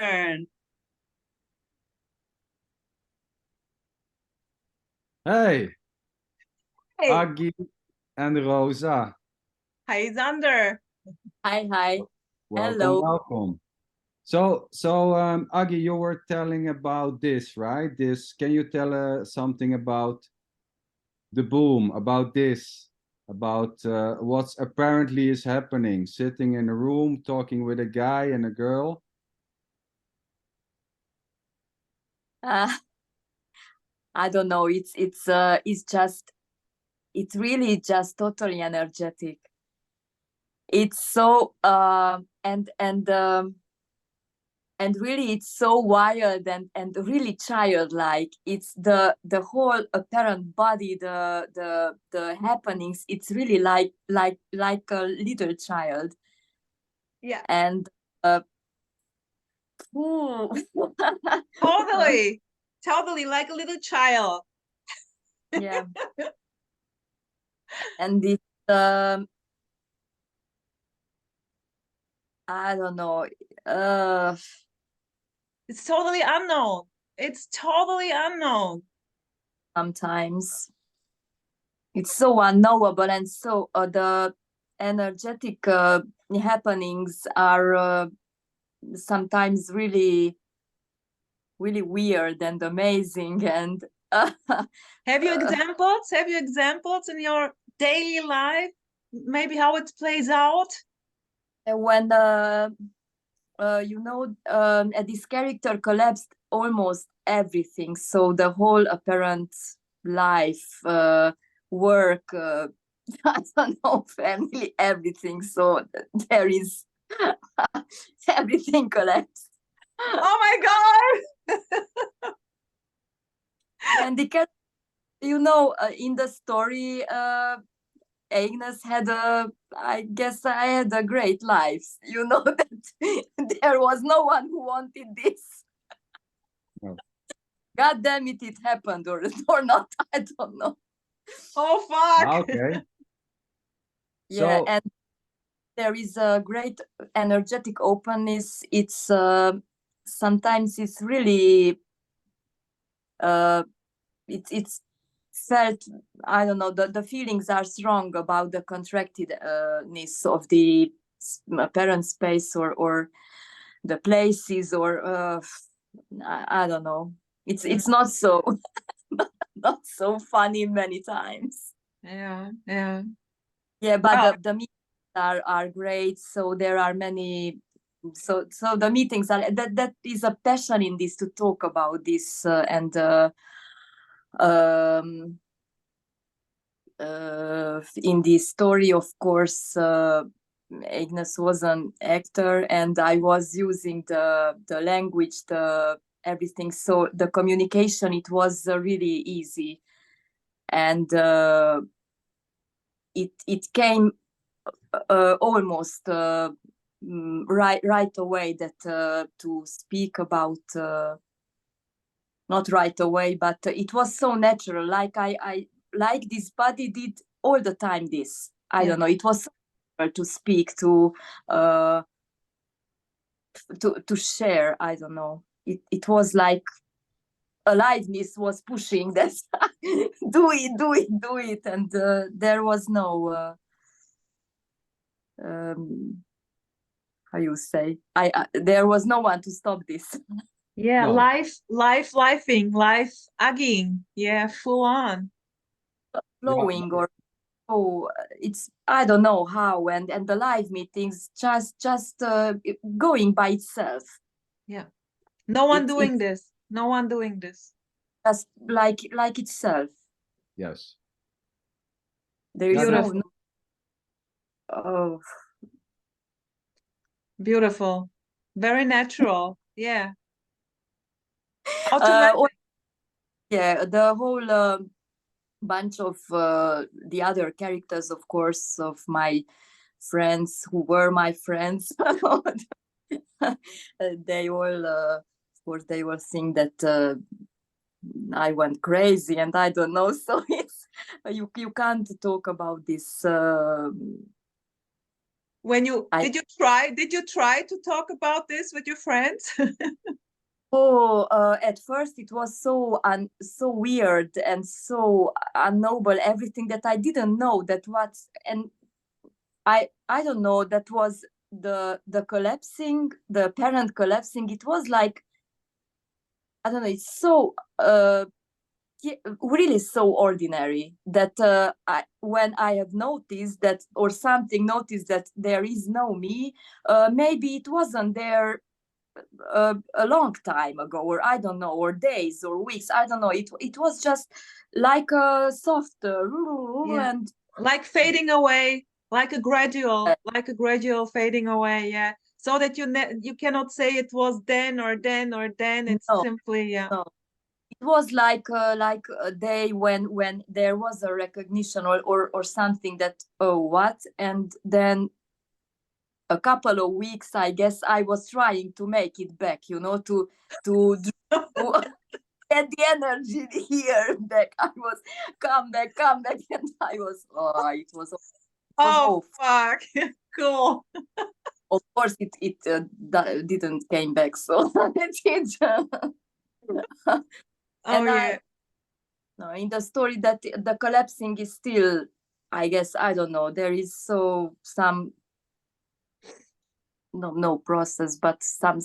turn. Hey, Hey, Aggie and Rosa. hi, Xander. Hi, hi. Welcome, Hello. welcome. So, Aggie, you were telling about this, right? This, can you tell something about the boom, about this, about what's apparently is happening, sitting in a room talking with a guy and a girl? Uh, I don't know. It's really just totally energetic. It's so and really it's so wild and really childlike. It's the whole apparent body, the happenings. It's really like a little child. Yeah, And ooh. totally, totally like a little child. Yeah. And it's I don't know. Uh, It's totally unknown. It's totally unknown. Sometimes it's so unknowable, and so the energetic happenings are sometimes really, really weird and amazing. And Have you examples? Have you examples in your daily life? Maybe how it plays out? when this character collapsed almost everything. So the whole apparent life, work, I don't know, family, everything. So there is everything collapsed. Oh my God! And in the story, Agnes had I guess I had a great life. You know that there was no one who wanted this. No. God damn it, it happened or not. I don't know. Oh fuck! Okay. Yeah, So, and there is a great energetic openness. It's sometimes it's really it's felt, I don't know, the feelings are strong about the contractedness of the parent space or the places or I don't know. It's not so not so funny many times. Yeah, yeah. Yeah, but Wow. the meetings are great. So there are many. So the meetings are that is a passion in this to talk about this and um, in this story, of course, Agnes was an actor, and I was using the language, the everything. So the communication, it was really easy, and it came almost right away that to speak about. Not right away, but it was so natural. Like I like this body did all the time. This I Yeah. don't know. It was so natural to speak uh, to share. I don't know. It was like aliveness was pushing that do it, and there was no um, how you say I there was no one to stop this Yeah, no. life again. Yeah, full on. Yeah, flowing or oh it's I don't know how and the live meetings just going by itself. Yeah. No one doing It's this. No one doing this. just like itself. yes. There Yeah, is that's Beautiful. oh Beautiful. Very natural. Yeah. uh oh, Automatic. yeah, the whole bunch of the other characters, of course, of my friends who were my friends. They all of course they will think that I went crazy and I don't know. So it's you can't talk about this When you did you try to talk about this with your friends? Oh, at first it was so weird and so unknowable, everything that I didn't know that what's, and I don't know, that was the collapsing, the parent collapsing. It was like, I don't know, it's so really so ordinary that when I have noticed that, or something noticed that there is no me, maybe it wasn't there a long time ago, or I don't know, or days or weeks, I don't know. It was just like a soft and like fading away, like a gradual fading away. Yeah, so that you cannot say it was then or then or then. It's no, simply no. It was like a day when there was a recognition or something that, oh, what, and then a couple of weeks, I guess, I was trying to make it back, to get the energy here back. I was come back, and I was, it was oh awful. fuck. Cool. Of course, it didn't came back, so it Oh and yeah. no, in the story that the collapsing is still, I guess, I don't know, there is some no process, but some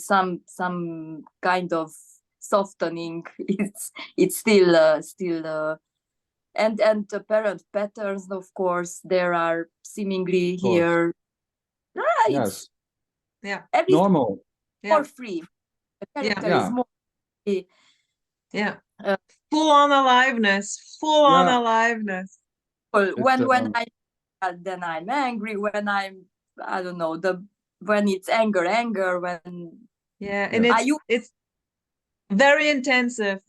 kind of softening. It's still and the parent patterns, of course, there are seemingly Of course. here. Yes. Yeah. Everything Normal. more free. The character is Yeah. more free. Yeah. Uh, Full on aliveness. Full on aliveness. When then I'm angry. When I don't know, when it's anger, when Yeah, and it's very intensive.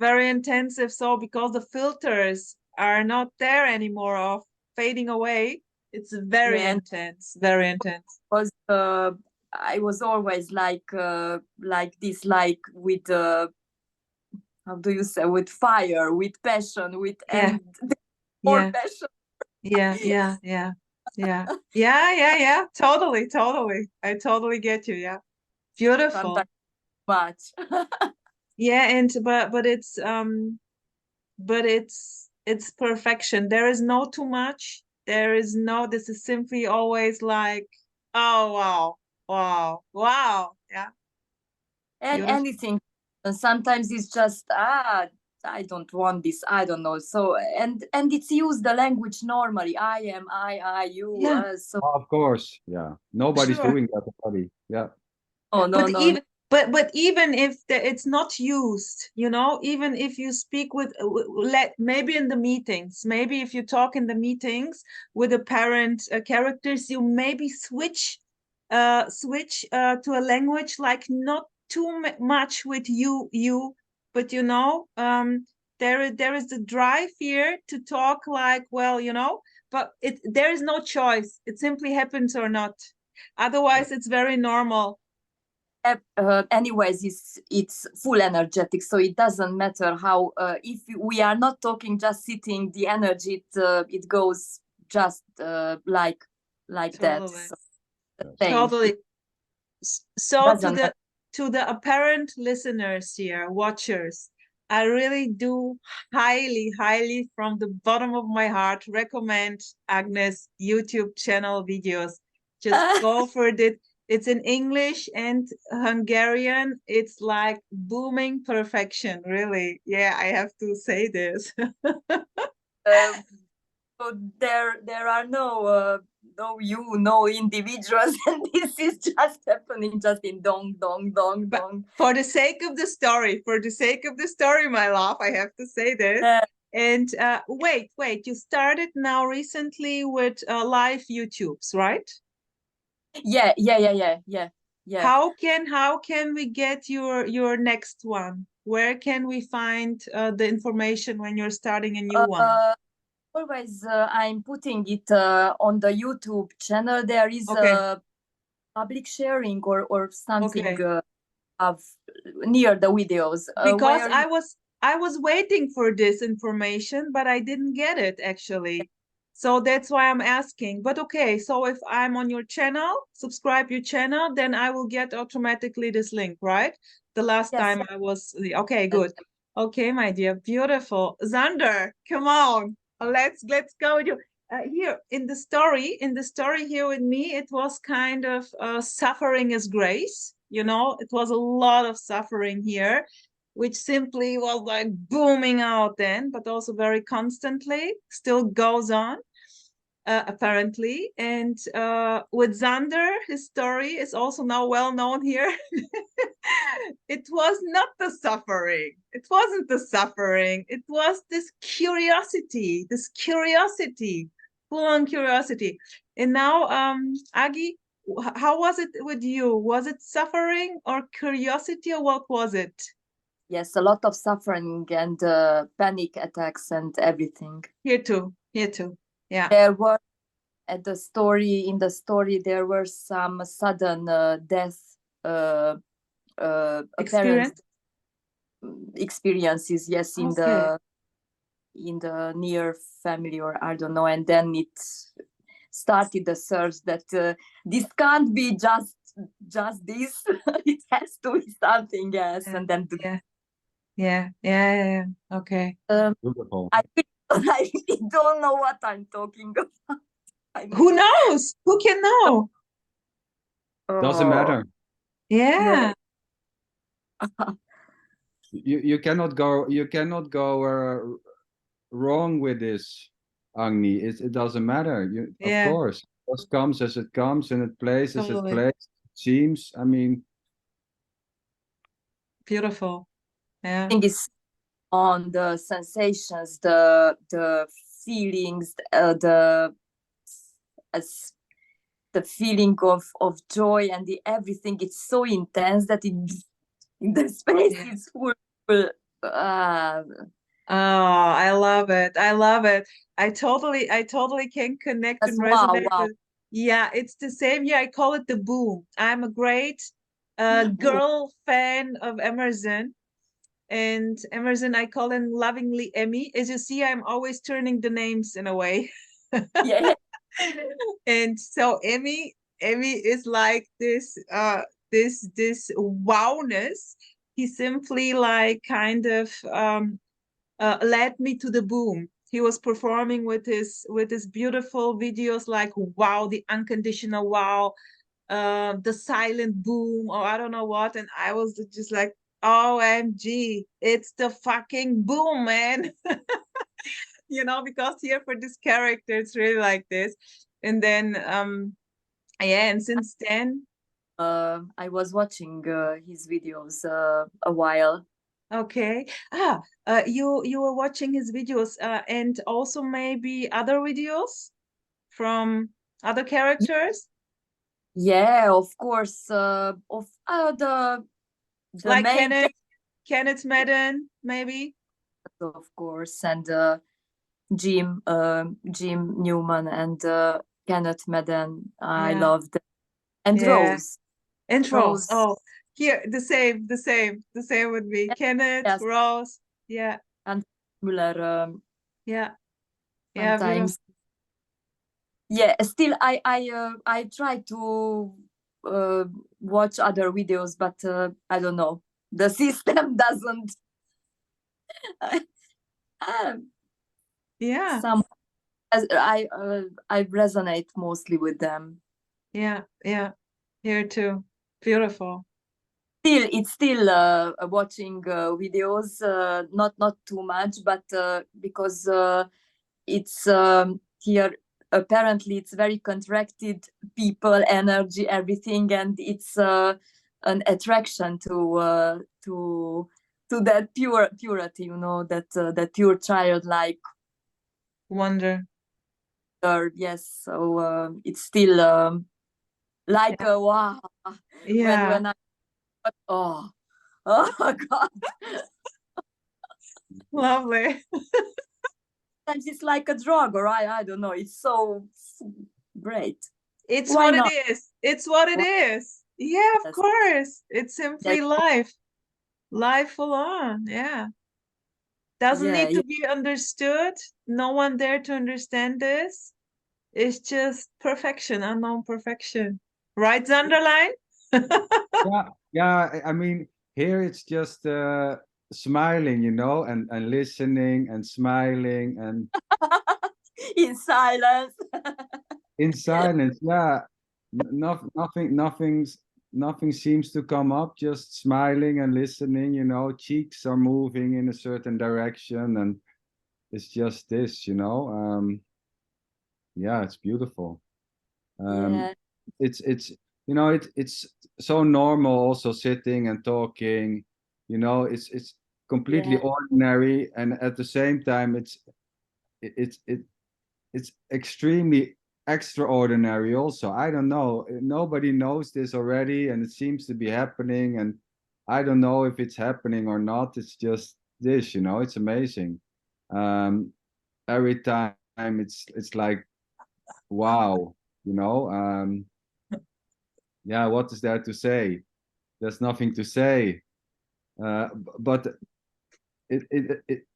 So because the filters are not there anymore of fading away, it's very intense, very intense. Was I was always like this, like with how do you say, with fire, with passion, with and more passion. Yeah. Totally. I totally get you. Yeah. Beautiful. Sometimes much. Yeah, and but it's perfection. There is no too much. There is no, this is simply always like, oh wow. Yeah. And Beautiful. anything. And sometimes it's just I don't want this, I don't know. So and it's used the language normally. I am, I, you. Yeah. So of course. Yeah. Nobody's Sure. doing that already. Yeah. oh no, But no. even but even if it's not used, even if you speak with maybe in the meetings, maybe if you talk in the meetings with the parent characters, you maybe switch to a language like not too much with you, but there is the drive here to talk like, well, but there is no choice. It simply happens or not. Otherwise, it's very normal. Anyways, it's full energetic, so it doesn't matter how if we are not talking, just sitting, the energy it goes just like Totally. that. So Totally. So Doesn't to the apparent listeners here, watchers, I really do highly from the bottom of my heart recommend Agnes' YouTube channel videos. Just go for it. It's in English and Hungarian. It's like booming perfection, really. Yeah, I have to say this. so there are no individuals, and this is just happening just in dong. But for the sake of the story, my love, I have to say this. And wait, you started now recently with live YouTubes, right? Yeah. How can we get your next one? Where can we find the information when you're starting a new one? Always I'm putting it on the YouTube channel. There is public sharing or something of near the videos. Because I was waiting for this information, but I didn't get it actually. So that's why I'm asking. But okay, so if I'm on your channel, subscribe your channel, then I will get automatically this link, right? The last Yes, time I was, okay, good. Okay, my dear, beautiful. Xander, come on, let's go with you. Here in the story here with me, it was kind of suffering is grace. You know, it was a lot of suffering here, which simply was like booming out then, but also very constantly, still goes on, apparently. And with Xander, his story is also now well known here. It was not the suffering. It wasn't the suffering. It was this curiosity, full on curiosity. And now, Agi, how was it with you? Was it suffering or curiosity, or what was it? Yes, a lot of suffering and panic attacks and everything. Here too. Yeah. There were in the story there were some sudden death apparent experiences. Yes, in the near family, or I don't know, and then it started the search that this can't be just this. It has to be something else. And then yeah. Okay. Beautiful. I really don't know what I'm talking about. Who knows? Who can know? Doesn't matter. Yeah. You cannot go wrong with this, Agni. It doesn't matter. Of course, it comes as it comes, and it plays as it plays. It seems. I mean, beautiful. Yeah. I think it's on the sensations, the feelings, the feeling of joy and the everything. It's so intense that the space is full. Oh, I love it. I totally can connect and resonate with. Yeah, it's the same. Yeah, I call it the boom. I'm a great girl fan of Emerson. And Emerson, I call him lovingly Emmy. As you see, I'm always turning the names in a way. Yeah. And so Emmy is like this this wowness. He simply like kind of led me to the boom. He was performing with his beautiful videos like wow, the unconditional wow, the silent boom, or I don't know what, and I was just like, OMG, it's the fucking boom, man. You know, because here for this character, it's really like this. And then yeah, and since then I was watching his videos a while. Okay. You were watching his videos, and also maybe other videos from other characters? Yeah, of course. Of the like main Kenneth Madden, maybe. Of course, and Jim Newman and Kenneth Madden. I loved them. And Rose. And Rose. Oh, here the same with me. Kenneth, Rose, and Müller. Yeah, sometimes. Yeah, still I try to watch other videos, but I don't know. The system doesn't. Some I resonate mostly with them. Yeah, here too. Beautiful. It's still watching videos, not too much, but because it's here apparently it's very contracted people, energy, everything, and it's an attraction to that purity, you know, that pure childlike wonder. Yes, so it's still like a wow. When I oh God. Lovely. Sometimes it's like a drug, or I don't know. It's so great. It's what it is. It's what it is. Yeah, of course. It's simply life full on. Yeah. Doesn't Yeah, need to be understood. No one there to understand this. It's just perfection, unknown perfection. Right, Zanderlein? Yeah, I mean, here it's just smiling, you know, and listening and smiling and in silence. in silence. Yeah, nothing seems to come up. Just smiling and listening, you know. Cheeks are moving in a certain direction, and it's just this, you know. Yeah, it's beautiful. Yeah, It's you know it's so normal also sitting and talking, you know. It's completely yeah, ordinary, and at the same time it, it's it, it's extremely extraordinary also. I don't know, nobody knows this already, and it seems to be happening, and I don't know if it's happening or not. It's just this, you know. It's amazing. um every time it's like wow, you know. Yeah, what is there to say? There's nothing to say. But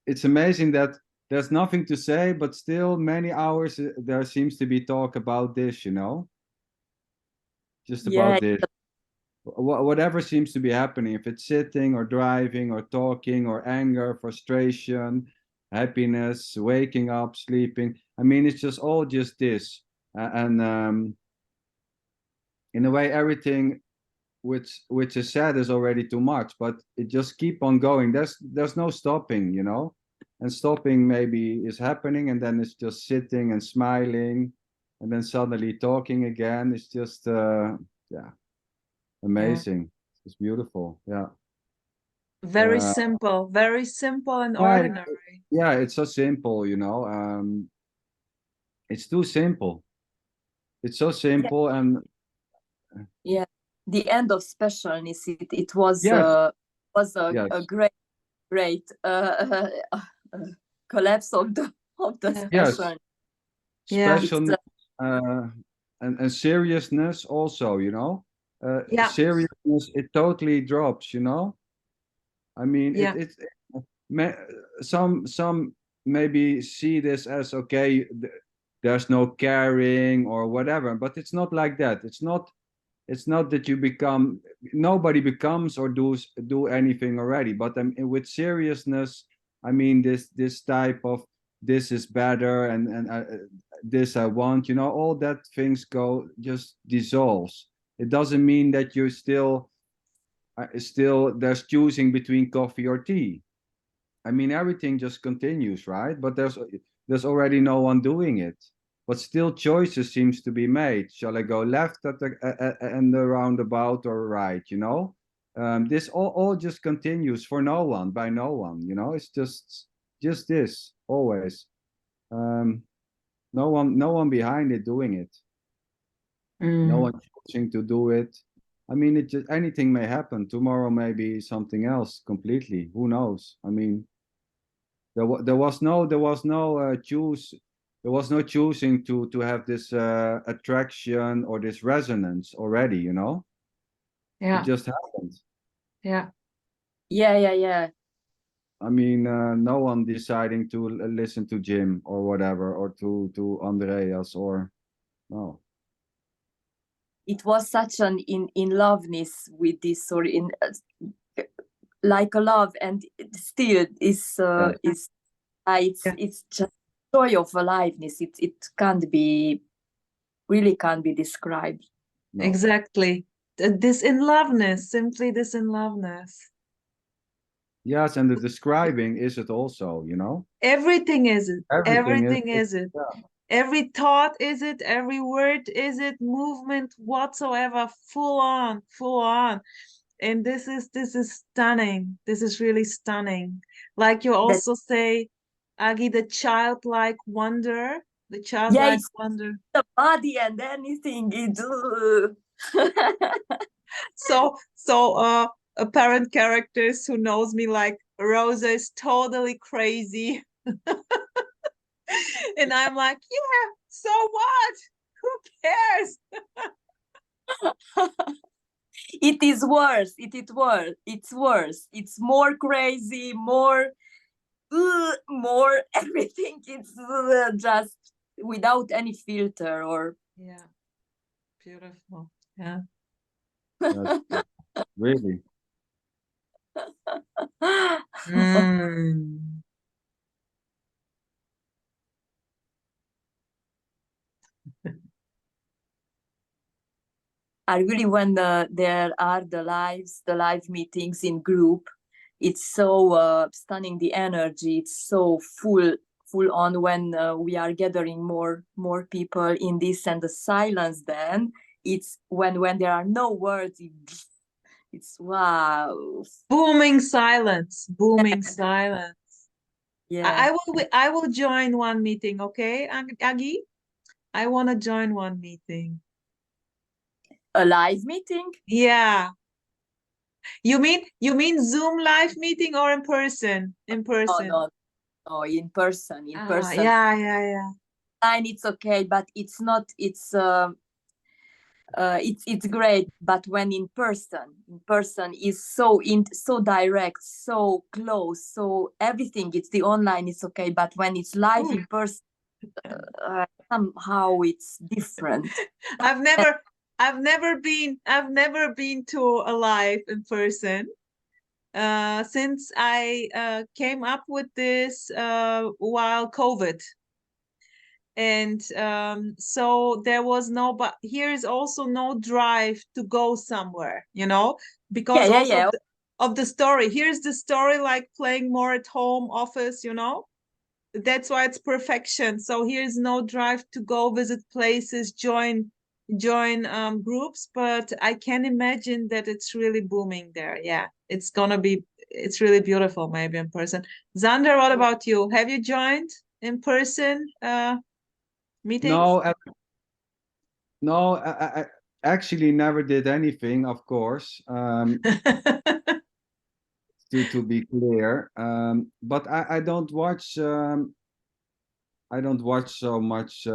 it's amazing that there's nothing to say, but still many hours there seems to be talk about this, you know, just yeah, about this. Whatever seems to be happening, if it's sitting or driving or talking or anger, frustration, happiness, waking up, sleeping. I mean, it's just all just this. And in a way, everything which is said is already too much, but it just keep on going. There's no stopping, you know. And stopping maybe is happening, and then it's just sitting and smiling, and then suddenly talking again. It's just yeah, amazing. It's beautiful. Yeah. Very simple and Yeah, ordinary. yeah, it's so simple, you know. It's too simple. It's so yeah, simple. And yeah. The end of specialness. It yes, was yes, a great collapse of the Yeah. yes. special. Yeah. It's Special and seriousness also, you know. Yeah. Seriousness, it totally drops, you know. I mean, Yeah. may, some maybe see this as okay, there's no caring or whatever, but it's not like that. It's not that you become, nobody becomes or do anything already. But with seriousness, I mean, this type of this is better, and this I want, you know, all that things go just dissolves. It doesn't mean that you still there's choosing between coffee or tea. I mean, everything just continues, right? But there's already no one doing it. But still, choices seems to be made. Shall I go left at the roundabout or right? You know, this all just continues for no one, by no one. You know, it's just this always. Um, no one behind it doing it. No Mm. one choosing to do it. I mean, it just anything may happen tomorrow. Maybe something else completely. Who knows? I mean, there was no choosing to have this attraction or this resonance already, you know. It Yeah. just happened. Yeah. yeah. I mean, no one deciding to listen to Jim or whatever, or to Andreas, or no. It was such an in loveness with this, or in like a love, and it still Yes. is Yeah. it's just joy of aliveness. It can't be, really can't be described. No. Exactly. This in loveness, simply this in loveness. Yes, and the describing is it also, you know. Everything is it. Everything is Everything is it. yeah. Every thought is it. Every word is it. Movement whatsoever. Full on. Full on. And this is stunning. This is really stunning. Like you That, also say, Agi, the childlike wonder. The yeah, childlike it's wonder. the body and anything it So apparent characters who knows me like Rosa is totally crazy. And I'm like, yeah, so what? Who cares? it is worse. It's worse. It's more crazy, more more everything. It's just without any filter or Yeah. Beautiful. Yeah. That's really. Mm. I really, when there are the live meetings in group, it's so stunning, the energy. It's so full on when we are gathering more people in this, and the silence then it's when there are no words, it's wow. Booming silence. Booming silence. Yeah, I will join one meeting, okay, Agi? I want to join one meeting. a live meeting. Yeah. You mean Zoom live meeting or in person? In Oh person. no, in person. Yeah, yeah. Online it's okay, but it's not. It's great, but when in person is so direct, so close, so everything. It's the online, it's okay, but when it's live in person, somehow it's different. I've never been to a live in person. Since I came up with this while COVID. And so there was no, but here is also no drive to go somewhere, because also Yeah. of the story. Here's the story, like playing more at home office, that's why it's perfection. So here's no drive to go visit places, join groups, but I can imagine that it's really booming there. Yeah, it's really beautiful, maybe in person. Zander, what about you? Have you joined in person meetings? No, I actually never did anything, of course. To be clear, but I don't watch. I don't watch so much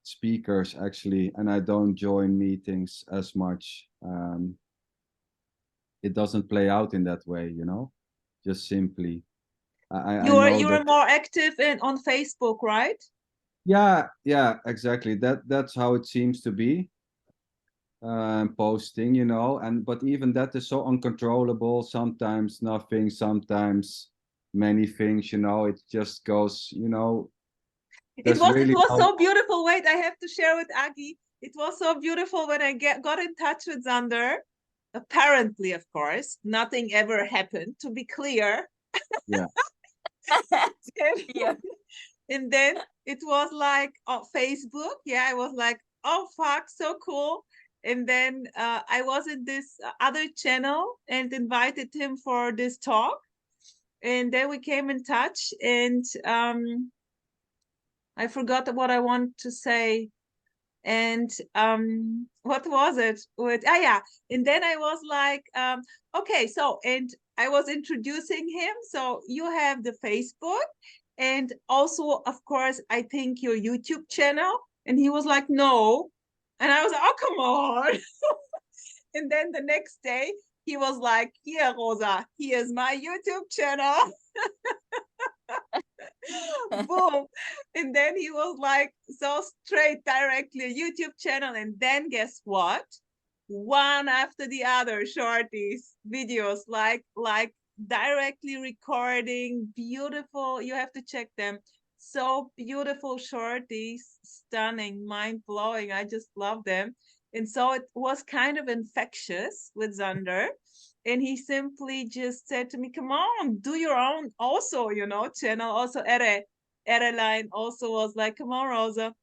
speakers actually, and I don't join meetings as much. It doesn't play out in that way, just simply. I know You are that. more active on Facebook, right? Yeah, exactly. That's how it seems to be. Posting, but even that is so uncontrollable. Sometimes nothing, sometimes many things. It just goes. It There's was really no. so beautiful. Wait, I have to share with Agi. It was so beautiful when I got in touch with Zander. Apparently, of course, nothing ever happened, to be clear. Yeah. Yeah. And then it was like Facebook. Yeah, I was like, oh fuck, so cool. And then I was in this other channel and invited him for this talk. And then we came in touch, and I forgot what I want to say. And what was it? Yeah. And then I was like, okay, so, and I was introducing him. So you have the Facebook, and also, of course, I think your YouTube channel. And he was like, no. And I was like, oh, come on. And then the next day, he was like, here, Rosa, here's my YouTube channel. Boom. And then he was like, so straight, directly a YouTube channel. And then guess what? One after the other, shorties, videos, like directly recording, beautiful. You have to check them. So beautiful shorties, stunning, mind blowing. I just love them. And so it was kind of infectious with Zander. And he simply just said to me, come on, do your own also, channel. Also, Ere also was like, come on, Rosa.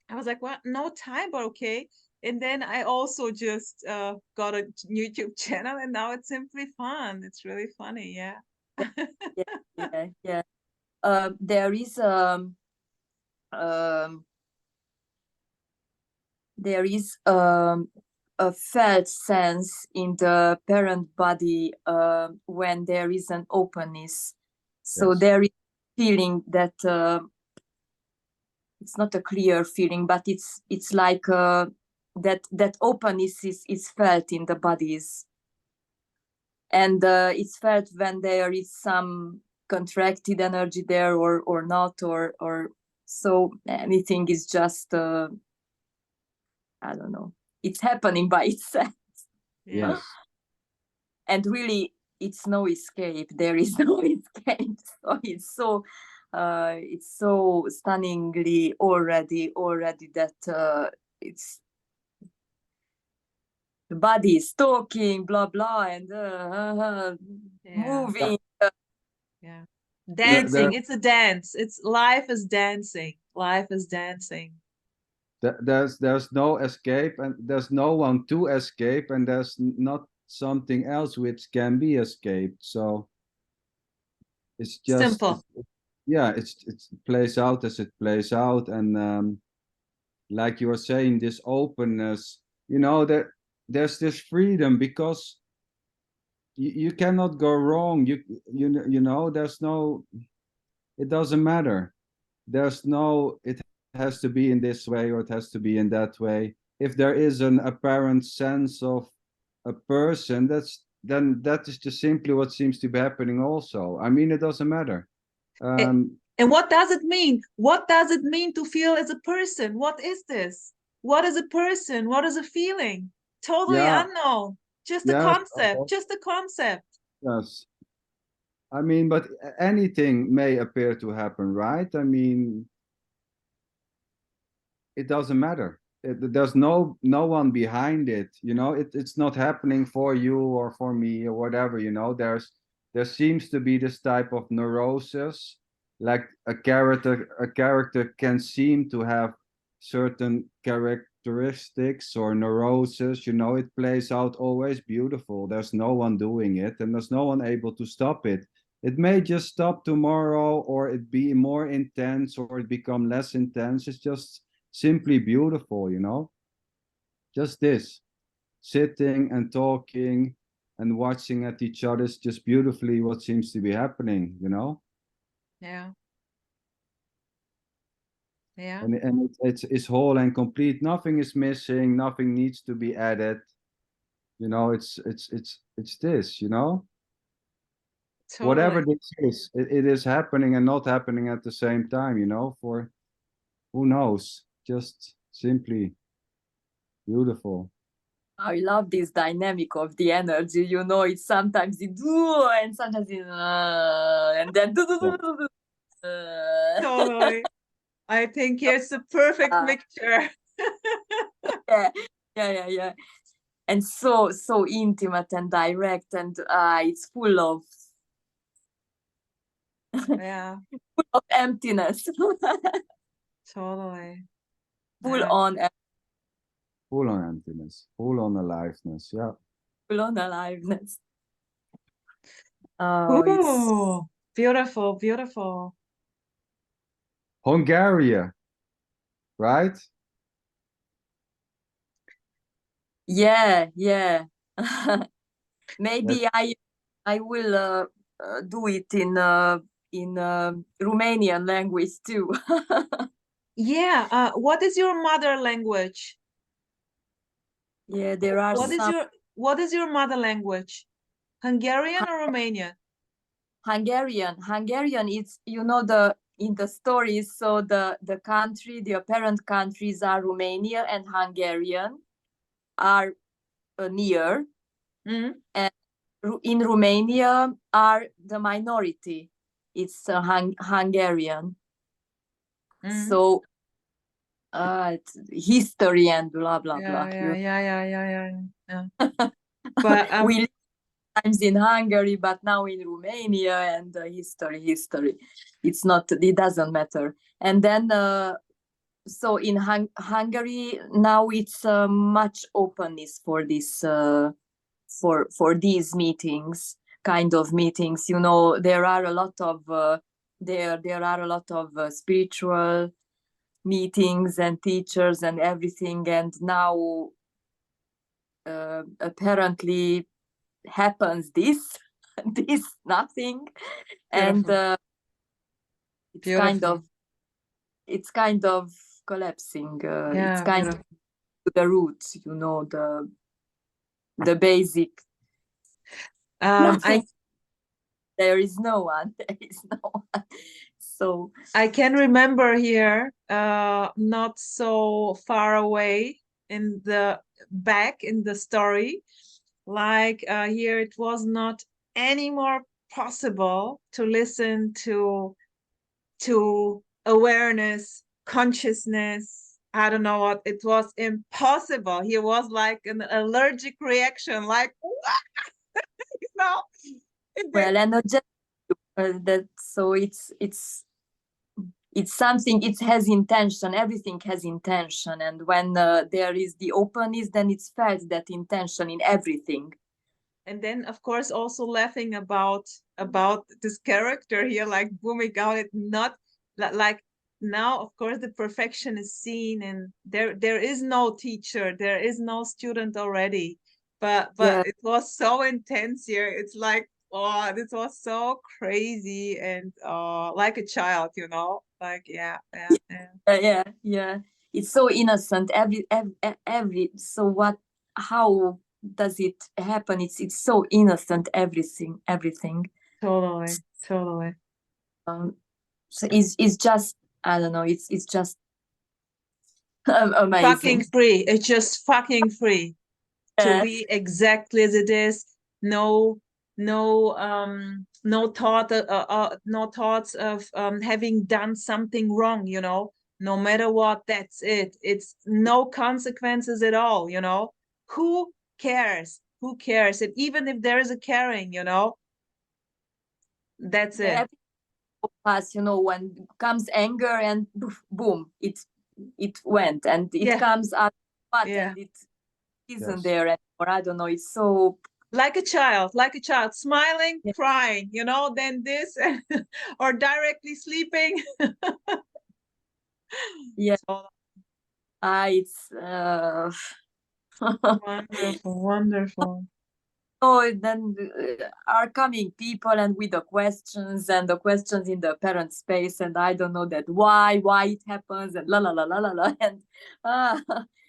I was like, well, no time, but okay. And then I also just got a YouTube channel, and now it's simply fun. It's really funny. Yeah. Yeah. There is a felt sense in the parent body when there is an openness. So Yes. there is feeling that it's not a clear feeling, but it's like that openness is felt in the bodies, and it's felt when there is some contracted energy there or not, or so anything is just I don't know, it's happening by itself. Yes. And really it's no escape, there is no escape. So it's so stunningly already that it's the body is talking blah blah and moving. Yeah. Dancing. There- It's a dance. It's life is dancing. Life is dancing. there's no escape, and there's no one to escape, and there's not something else which can be escaped. So it's just Simple. yeah, it plays out as it plays out, and like you were saying, this openness, you know, that there's this freedom, because you cannot go wrong. You know, there's no, it doesn't matter. There's no, it has to be in this way or it has to be in that way. If there is an apparent sense of a person, then that is just simply what seems to be happening also. I mean, it doesn't matter. And what does it mean? What does it mean to feel as a person? What is this? What is a person? What is a feeling? Totally Yeah. unknown. Just a Yes, concept. Just a concept. yes. I mean, but anything may appear to happen, right? I mean, it doesn't matter. There's no one behind it, you know. It's not happening for you or for me or whatever, you know. There seems to be this type of neurosis, like a character can seem to have certain characteristics or neurosis, you know. It plays out always beautiful. There's no one doing it, and there's no one able to stop it. It may just stop tomorrow, or it be more intense, or it become less intense. It's just simply beautiful, you know. Just this, sitting and talking and watching at each other is just beautifully what seems to be happening, you know. Yeah. Yeah. And it's whole and complete. Nothing is missing. Nothing needs to be added. You know, it's this, you know. Whatever Totally. this is, it is happening and not happening at the same time, you know. For who knows? Just simply beautiful. I love this dynamic of the energy, you know. It's sometimes it do and sometimes it and then Totally. I think it's a perfect mixture. yeah. And so intimate and direct, and it's full of Yeah. full of emptiness. Totally. Full Yeah. on Full on emptiness, full on aliveness. Yeah. full on aliveness. Oh, it's Ooh, beautiful, beautiful. Hungary, right? yeah. Maybe I will do it in Romanian language too. Yeah. What is your mother language? Yeah, there are some What is your mother language? Hungarian or Romanian? Hungarian. It's, you know, the in the stories, so the country, the apparent countries are Romania and Hungarian are near, Mm. and in Romania are the minority. It's Hungarian. Mm. So it's history and blah blah blah. Yeah. But We live times in Hungary, but now in Romania, and history. It's not. It doesn't matter. And then so in Hungary now it's much openness for this for these meetings, kind of meetings. You know, there are a lot of there are a lot of spiritual meetings and teachers and everything, and now apparently happens this this nothing. And it's beautiful. kind of collapsing. It's Yeah, kind of beautiful. the roots, you know, the basic I nothing. there is no one. There is no one. So I can remember here, not so far away in the back in the story, like here it was not anymore possible to listen to awareness, consciousness. I don't know what, it was impossible. Here was like an allergic reaction, like, you know. well, energetic. That so it's something. It has intention. Everything has intention, and when there is the openness, then it's felt that intention in everything. And then of course also laughing about this character here, like booming out it, not like now of course the perfection is seen, and there is no teacher, there is no student already, but Yeah. it was so intense here. It's like, oh, this was so crazy, and like a child, you know, like yeah. Yeah. It's so innocent. Every so what? How does it happen? It's so innocent. Everything. Totally. So it's just, I don't know. It's just amazing. Fucking free. It's just fucking free to be exactly as it is. No thoughts of having done something wrong, you know, no matter what. That's it. It's no consequences at all, you know. Who cares? And even if there is a caring, you know, that's it. Us, you know, when comes anger and boom, it went, and it comes out, and it isn't there anymore. I don't know. It's so like a child, smiling, crying, you know, then this, or directly sleeping. Yeah. So, It's wonderful. Oh, then are coming people and with the questions and the questions in the parent space, and I don't know that why it happens, and la la la la la la, and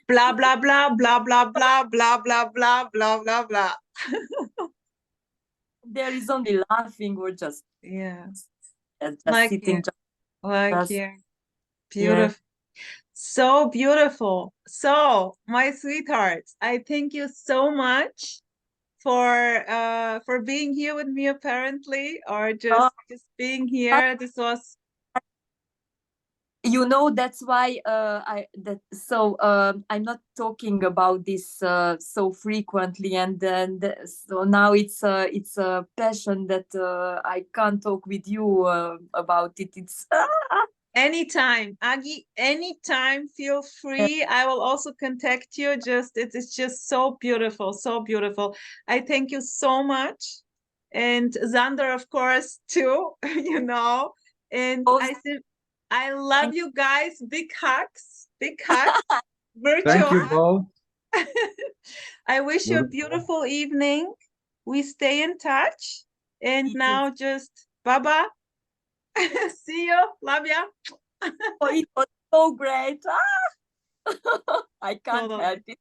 blah blah blah blah blah blah blah blah blah blah blah blah. There is only laughing or just like sitting, here. Beautiful. So beautiful. So my sweethearts, I thank you so much for being here with me, apparently, or just being here. This was, you know, that's why I'm not talking about this so frequently, and then so now it's a passion that I can't talk with you about it. It's anytime, Agi, anytime, feel free. I will also contact you. It's just so beautiful. I thank you so much, and Xander, of course, too. You know, and I love you guys. Big hugs. Virtual. Thank you both. I wish you a beautiful evening. We stay in touch, and now just bye-bye. See you. Love ya. Oh, it was so great. I can't help it.